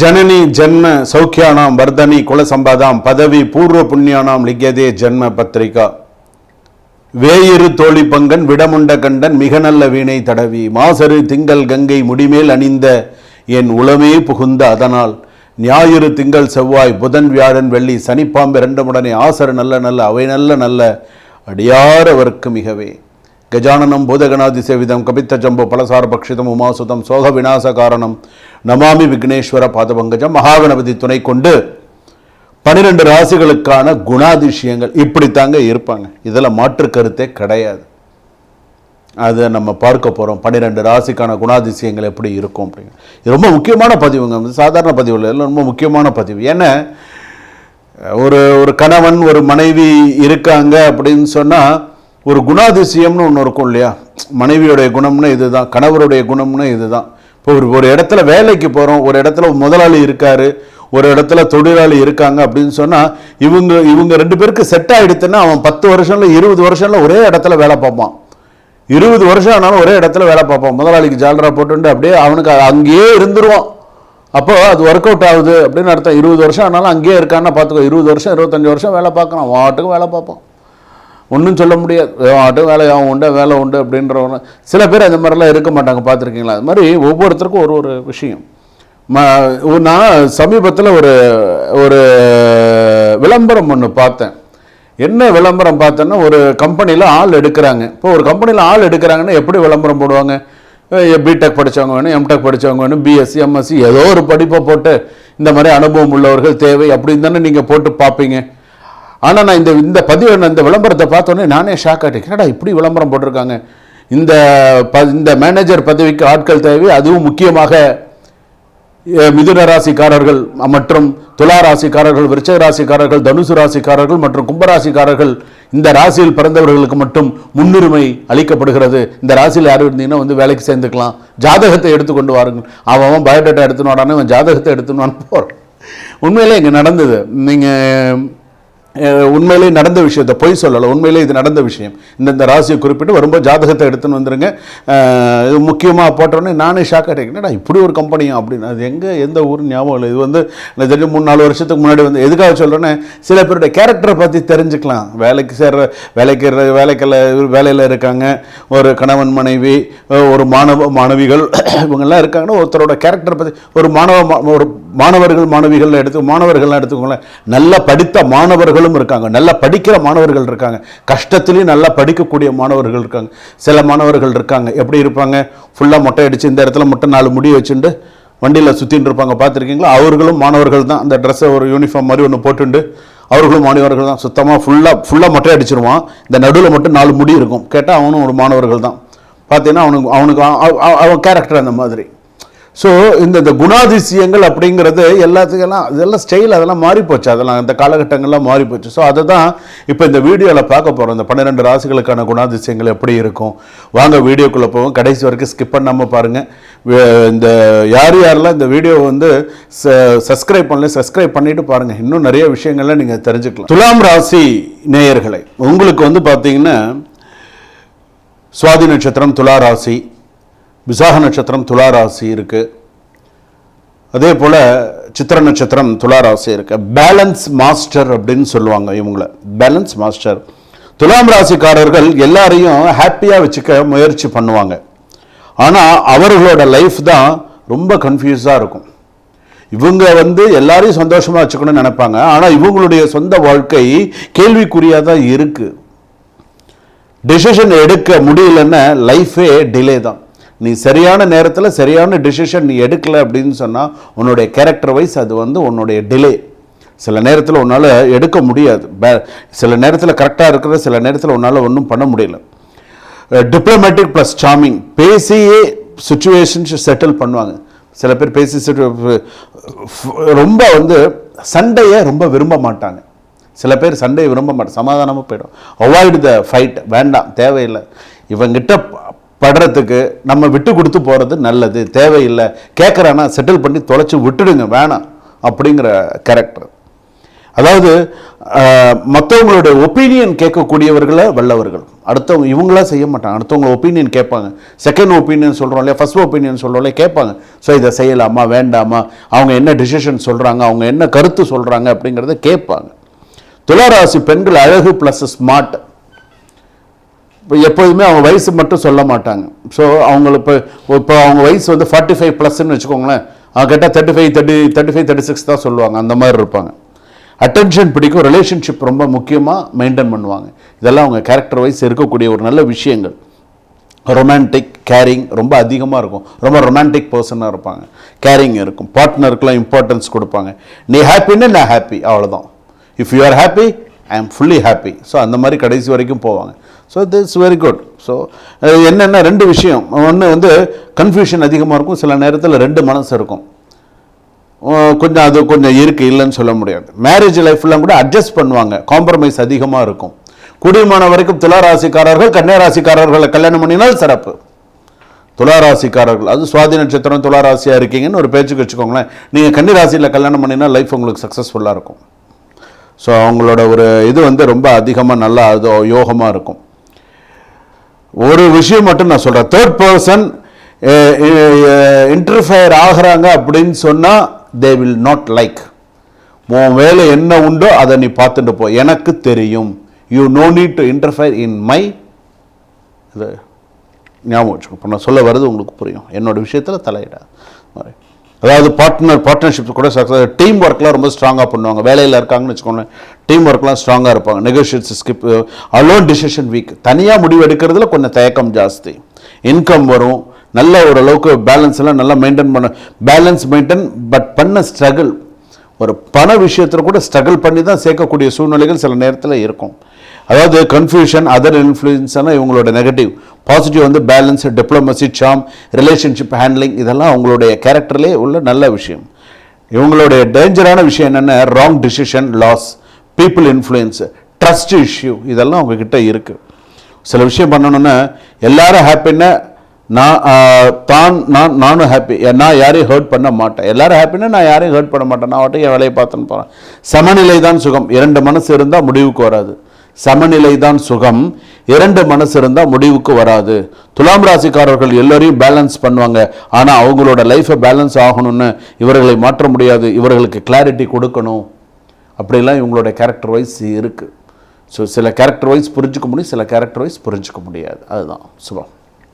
जननी जन्म सौख्यानां वर्धनी कुल संपदां पदवी पूर्व पुण्यानां लिख्यदे जन्म पत्रिका வேயிரு தோழி பங்கன் விடமுண்ட கண்டன் மிக நல்ல வீணை தடவி மாசரு திங்கள் கங்கை முடிமேல் அணிந்த என் உளமே புகுந்த அதனால் ஞாயிறு திங்கள் செவ்வாய் புதன் வியாழன் வெள்ளி சனிப்பாம்பு இரண்டுமுடனே ஆசரு நல்ல நல்ல அவை நல்ல நல்ல அடியார் அவருக்கு மிகவே கஜானனம் பூதகணாதி சேவிதம் கபித்த ஜம்பு பலசார பக்ஷிதம் உமாசுதம் சோக விநாச காரணம் நமாமி விக்னேஸ்வர பாதபங்கஜம் மகாகணபதி துணை கொண்டு 12 ராசிகளுக்கான குணாதிசயங்கள் இப்படித்தாங்க இருப்பாங்க. இதில் மாற்று கருத்தே கிடையாது. அதை நம்ம பார்க்க போகிறோம். 12 ராசிக்கான குணாதிசயங்கள் எப்படி இருக்கும் அப்படிங்க. இது ரொம்ப முக்கியமான பதிவுங்க. சாதாரண பதிவு இல்லை, ரொம்ப முக்கியமான பதிவு. ஏன்னா ஒரு கணவன் ஒரு மனைவி இருக்காங்க அப்படின்னு சொன்னால் ஒரு குணாதிசயம்னு ஒன்று இருக்கும் இல்லையா? மனைவியுடைய குணம்னு இதுதான், கணவருடைய குணம்னு இதுதான். இப்போ ஒரு இடத்துல வேலைக்கு போகிறோம், ஒரு இடத்துல முதலாளி இருக்காரு, ஒரு இடத்துல தொழிலாளி இருக்காங்க அப்படின்னு சொன்னால் இவங்க 2 பேருக்கு செட் ஆகிடுதுன்னா அவன் 10 வருஷம்ல 20 வருஷம்ல ஒரே இடத்துல வேலை பார்ப்பான். 20 வருஷம் ஆனாலும் ஒரே இடத்துல வேலை பார்ப்பான். முதலாளிக்கு ஜாலரா போட்டு அப்படியே அவனுக்கு அங்கேயே இருந்துருவான். அப்போ அது ஒர்க் அவுட் ஆகுது அப்படின்னு அர்த்தம். 20 வருஷம் ஆனாலும் அங்கேயே இருக்கான்னு பார்த்துக்கோ. 20 வருஷம் 25 வருஷம் வேலை பார்க்கணும், வாட்டுக்கும் வேலை பார்ப்பான். ஒன்றும் சொல்ல முடியாது, வாட்டும் வேலை உண்டு வேலை உண்டு அப்படின்றவங்க. சில பேர் அந்த மாதிரிலாம் இருக்க மாட்டாங்க, பார்த்துருக்கீங்களா? அது மாதிரி ஒவ்வொருத்தருக்கும் ஒரு விஷயம். நான் சமீபத்தில் ஒரு விளம்பரம் ஒன்று பார்த்தேன். என்ன விளம்பரம் பார்த்தேன்னா, ஒரு கம்பெனியில் ஆள் எடுக்கிறாங்க. இப்போ ஒரு கம்பெனியில் ஆள் எடுக்கிறாங்கன்னா எப்படி விளம்பரம் போடுவாங்க? பிடெக் படித்தவங்க வேணும், எம்டெக் படித்தவங்க வேணும், பிஎஸ்சி எம்எஸ்சி ஏதோ ஒரு படிப்பை போட்டு இந்த மாதிரி அனுபவம் உள்ளவர்கள் தேவை அப்படின்னு தானே நீங்கள் போட்டு பார்ப்பீங்க. ஆனால் நான் இந்த பதிவு இந்த விளம்பரத்தை பார்த்தோன்னே நானே ஷாக் ஆகிட்டேன். என்னடா இப்படி விளம்பரம் போட்டிருக்காங்க? இந்த மேனேஜர் பதவிக்கு ஆட்கள் தேவை, அதுவும் முக்கியமாக மிதுன ராசிக்காரர்கள் மற்றும் துலா ராசிக்காரர்கள், விருச்சிக ராசிக்காரர்கள், தனுசு ராசிக்காரர்கள் மற்றும் கும்பராசிக்காரர்கள், இந்த ராசியில் பிறந்தவர்களுக்கு மட்டும் முன்னுரிமை அளிக்கப்படுகிறது. இந்த ராசியில் யாரும் இருந்தீங்கன்னா வந்து வேலைக்கு சேர்ந்துக்கலாம், ஜாதகத்தை எடுத்துக்கொண்டு வாருங்கள். அவன் பயோடேட்டா எடுத்துன்னு வாடானே அவன் ஜாதகத்தை எடுத்துன்னு வான்னு போகிறான். உண்மையிலே இங்கே நடந்தது. நீங்கள் உண்மையிலே நடந்த விஷயத்தை பொய் சொல்லலை, உண்மையிலே இது நடந்த விஷயம். இந்த ராசியை குறிப்பிட்டு வரும்போது ஜாதகத்தை எடுத்துன்னு வந்துருங்க. இது முக்கியமாக போட்டோன்னே நானே ஷாக் ஆகிட்டேன். இப்படி ஒரு கம்பெனியும் அப்படின்னு. அது எந்த ஊர் ஞாபகம் இல்லை. இது வந்து எனக்கு தெரிஞ்சு 3-4 வருஷத்துக்கு முன்னாடி வந்து எதுக்காக சொல்கிறேன்னே, சில பேருடைய கேரக்டரை பற்றி தெரிஞ்சுக்கலாம். வேலையில் இருக்காங்க, ஒரு கணவன் மனைவி, ஒரு மாணவிகள் இவங்கெல்லாம் இருக்காங்கன்னா ஒருத்தரோட கேரக்டரை பற்றி ஒரு மாணவர்கள்லாம் எடுத்துக்கோங்களேன். நல்லா படித்த மாணவர்களும் இருக்காங்க, நல்லா படிக்கிற மாணவர்கள் இருக்காங்க, கஷ்டத்திலையும் நல்லா படிக்கக்கூடிய மாணவர்கள் இருக்காங்க. சில மாணவர்கள் இருக்காங்க எப்படி இருப்பாங்க, ஃபுல்லாக மொட்டை அடித்து இந்த இடத்துல மட்டும் 4 முடி வச்சுட்டு வண்டியில் சுற்றின்னு இருப்பாங்க, பார்த்துருக்கீங்களா? அவர்களும் மாணவர்கள் தான். அந்த ட்ரெஸ்ஸை ஒரு யூனிஃபார்ம் மாதிரி ஒன்று போட்டுண்டு அவர்களும் மாணவர்கள் தான். சுத்தமாக ஃபுல்லாக மொட்டை அடிச்சிருவான், இந்த நடுவில் மட்டும் 4 முடி இருக்கும். கேட்டால் அவனும் ஒரு மாணவர்கள் தான். பார்த்தீங்கன்னா அவனுக்கு அவன் கேரக்டர் அந்த மாதிரி. ஸோ இந்த குணாதிசயங்கள் அப்படிங்கிறது இதெல்லாம் ஸ்டைல் அதெல்லாம் மாறிப்போச்சு, அதெல்லாம் அந்த காலகட்டங்கள்லாம் மாறிப்போச்சு. ஸோ அதை தான் இப்போ இந்த வீடியோவில் பார்க்க போகிறோம். இந்த 12 ராசிகளுக்கான குணாதிசயங்கள் எப்படி இருக்கும். வாங்க வீடியோக்குள்ளே போவோம். கடைசி வரைக்கும் ஸ்கிப் பண்ணாமல் பாருங்கள். இந்த யாரெல்லாம் இந்த வீடியோ வந்து சப்ஸ்கிரைப் பண்ணிட்டு பாருங்கள். இன்னும் நிறைய விஷயங்கள்லாம் நீங்கள் தெரிஞ்சுக்கலாம். துலாம் ராசி நேயர்களை, உங்களுக்கு வந்து பார்த்தீங்கன்னா சுவாதி நட்சத்திரம் துலா ராசி, விசாக நட்சத்திரம் துலா ராசி இருக்குது. அதே போல் சித்திர நட்சத்திரம் துலா ராசி இருக்குது. பேலன்ஸ் மாஸ்டர் அப்படின்னு சொல்லுவாங்க இவங்கள, பேலன்ஸ் மாஸ்டர். துலாம் ராசிக்காரர்கள் எல்லாரையும் ஹாப்பியாக வச்சுக்க முயற்சி பண்ணுவாங்க. ஆனால் அவர்களோட லைஃப் தான் ரொம்ப கன்ஃபியூஸாக இருக்கும். இவங்க வந்து எல்லாரையும் சந்தோஷமாக வச்சுக்கணும்னு நினைப்பாங்க, ஆனால் இவங்களுடைய சொந்த வாழ்க்கை கேள்விக்குறியாக தான் இருக்குது. டெசிஷன் எடுக்க முடியலன்னா லைஃபே டிலே தான். நீ சரியான நேரத்தில் சரியான டிசிஷன் நீ எடுக்கலை அப்படின்னு சொன்னால் உன்னுடைய கேரக்டர் வைஸ் அது வந்து உன்னுடைய டிலே. சில நேரத்தில் உன்னால் எடுக்க முடியாது, சில நேரத்தில் கரெக்டாக இருக்கிற, சில நேரத்தில் உன்னால் ஒன்றும் பண்ண முடியல. டிப்ளமேட்டிக் ப்ளஸ் சார்மிங், பேசியே சுச்சுவேஷன்ஸ் செட்டில் பண்ணுவாங்க. சில பேர் பேசி ரொம்ப வந்து சண்டையை ரொம்ப விரும்ப மாட்டாங்க. சில பேர் சண்டையை விரும்ப மாட்டாங்க, சமாதானமாக போயிடும். அவாய்டு த ஃபைட், வேண்டாம், தேவையில்லை. இவங்கிட்ட படுறதுக்கு நம்ம விட்டு கொடுத்து போகிறது நல்லது, தேவையில்லை. கேட்குறானா செட்டில் பண்ணி தொலைச்சி விட்டுடுங்க, வேணாம் அப்படிங்கிற கேரக்டர். அதாவது மற்றவங்களுடைய ஒப்பீனியன் கேட்கக்கூடியவர்களை வல்லவர்கள். அடுத்தவங்க இவங்களா செய்ய மாட்டாங்க, அடுத்தவங்க ஒப்பீனியன் கேட்பாங்க. செகண்ட் ஒப்பீனியன் சொல்கிறோம் இல்லையா, ஃபர்ஸ்ட் ஒப்பீனியன் சொல்கிறோம் இல்லையா, கேட்பாங்க. ஸோ இதை செய்யலாமா வேண்டாமா, அவங்க என்ன டிசிஷன் சொல்கிறாங்க, அவங்க என்ன கருத்து சொல்கிறாங்க அப்படிங்கிறத கேட்பாங்க. துளாராசி பெண்கள் அழகு ப்ளஸ் ஸ்மார்ட். இப்போ எப்போதுமே அவங்க வயசு மட்டும் சொல்ல மாட்டாங்க. ஸோ அவங்களுக்கு இப்போ அவங்க வயசு வந்து 45+ன்னு வச்சுக்கோங்களேன், அவங்க கேட்டால் 35, 36 தான் சொல்லுவாங்க. அந்த மாதிரி இருப்பாங்க. அட்டென்ஷன் பிடிக்கும், ரிலேஷன்ஷிப் ரொம்ப முக்கியமாக மெயின்டைன் பண்ணுவாங்க. இதெல்லாம் அவங்க கேரக்டர் வைஸ் இருக்கக்கூடிய ஒரு நல்ல விஷயங்கள். ரொமான்டிக் கேரிங் ரொம்ப அதிகமாக இருக்கும், ரொம்ப ரொமான்டிக் பர்சனாக இருப்பாங்க, கேரிங் இருக்கும், பார்ட்னருக்குலாம் இம்பார்ட்டன்ஸ் கொடுப்பாங்க. நீ ஹாப்பின்னா நான் ஹாப்பி, அவ்வளோதான். If you are happy I am fully happy. So அந்த மாதிரி கடைசி வரைக்கும் போவாங்க. So this very good. So என்னென்ன ரெண்டு விஷயம், ஒன்று வந்து கன்ஃபியூஷன் அதிகமாக இருக்கும், சில நேரத்தில் ரெண்டு மனசு இருக்கும், கொஞ்சம் அது கொஞ்சம் இருக்கு, இல்லைன்னு சொல்ல முடியாது. மேரேஜ் லைஃப்லாம் கூட அட்ஜஸ்ட் பண்ணுவாங்க, காம்ப்ரமைஸ் அதிகமாக இருக்கும். குடிமான வரைக்கும் துளாராசிக்காரர்கள் கன்னியாராசிக்காரர்களை கல்யாணம் பண்ணினால் சிறப்பு. துளாராசிக்காரர்கள், அது சுவாதி நட்சத்திரம் துளாராசியாக இருக்கீங்கன்னு ஒரு பேச்சுக்கு வச்சுக்கோங்களேன், நீங்கள் கன்னிராசியில் கல்யாணம் பண்ணினா லைஃப் உங்களுக்கு சக்ஸஸ்ஃபுல்லாக இருக்கும். ஸோ அவங்களோட ஒரு இது வந்து ரொம்ப அதிகமாக நல்லா அது யோகமாக இருக்கும். ஒரு விஷயம் மட்டும் நான் சொல்கிறேன், தேர்ட் பர்சன் இன்டர்ஃபயர் ஆகிறாங்க அப்படின்னு சொன்னால் they will not like. உன் வேலை என்ன உண்டோ அதை நீ பார்த்துட்டு போ, எனக்கு தெரியும். You know need to interfere in my. இது ஞாபகம் வச்சுக்கோ, இப்போ நான் சொல்ல வர்றது உங்களுக்கு புரியும். என்னோட விஷயத்தில் தலையிட, அதாவது பார்ட்னர்ஷிப்ஸ் கூட டீம் ஒர்க்லாம் ரொம்ப ஸ்ட்ராங்காக பண்ணுவாங்க. வேலையில் இருக்காங்கன்னு வச்சுக்கோங்க, டீம் ஒர்க்லாம் ஸ்ட்ராங்காக இருப்பாங்க. Negotiation skip, alone decision week, தனியாக முடிவு எடுக்கிறதுல கொஞ்சம் தயக்கம் ஜாஸ்தி. இன்கம் வரும், நல்ல ஓரளவுக்கு பேலன்ஸ் எல்லாம் நல்லா மெயின்டைன் பண்ண, பேலன்ஸ் மெயின்டைன் பட் பண்ண ஸ்ட்ரகிள், ஒரு பண விஷயத்தில் கூட ஸ்ட்ரகிள் பண்ணி தான் சேர்க்கக்கூடிய சூழ்நிலைகள் சில நேரத்தில் இருக்கும். அதாவது கன்ஃபியூஷன், அதர் இன்ஃப்ளூயன்ஸ் எல்லாம் இவங்களோட நெகட்டிவ். பாசிட்டிவ் வந்து பேலன்ஸ், டிப்ளமசி, சாம், ரிலேஷன்ஷிப் ஹேண்ட்லிங், இதெல்லாம் அவங்களுடைய கேரக்டர்லேயே உள்ள நல்ல விஷயம். இவங்களுடைய டேஞ்சரான விஷயம் என்னென்ன, wrong decision, loss, people influence, trust issue, இதெல்லாம் அவங்கக்கிட்ட இருக்குது. சில விஷயம் பண்ணணுன்னா எல்லாரும் ஹாப்பின்னா நானும் ஹாப்பி, நான் யாரையும் ஹர்ட் பண்ண மாட்டேன். எல்லாரும் ஹாப்பின்னா நான் யாரையும் ஹர்ட் பண்ண மாட்டேன், நான் வாட்டி என் வேலையை பார்த்துன்னு போகிறேன். சமநிலை தான் சுகம், இரண்டு மனசு இருந்தால் முடிவுக்கு வராது. சமநிலை தான் சுகம், இரண்டு மனசு இருந்தால் முடிவுக்கு வராது. துலாம் ராசிக்காரர்கள் எல்லோரையும் பேலன்ஸ் பண்ணுவாங்க, ஆனால் அவங்களோட லைஃப்பை பேலன்ஸ் ஆகணும்னு இவர்களை மாற்ற முடியாது. இவர்களுக்கு கிளாரிட்டி கொடுக்கணும், அப்படிலாம் இவங்களோட கேரக்டர் வைஸ் இருக்குது. ஸோ சில கேரக்டர் வைஸ் புரிஞ்சுக்க முடியும், சில கேரக்டர் வைஸ் புரிஞ்சுக்க முடியாது. அதுதான் சுபம்.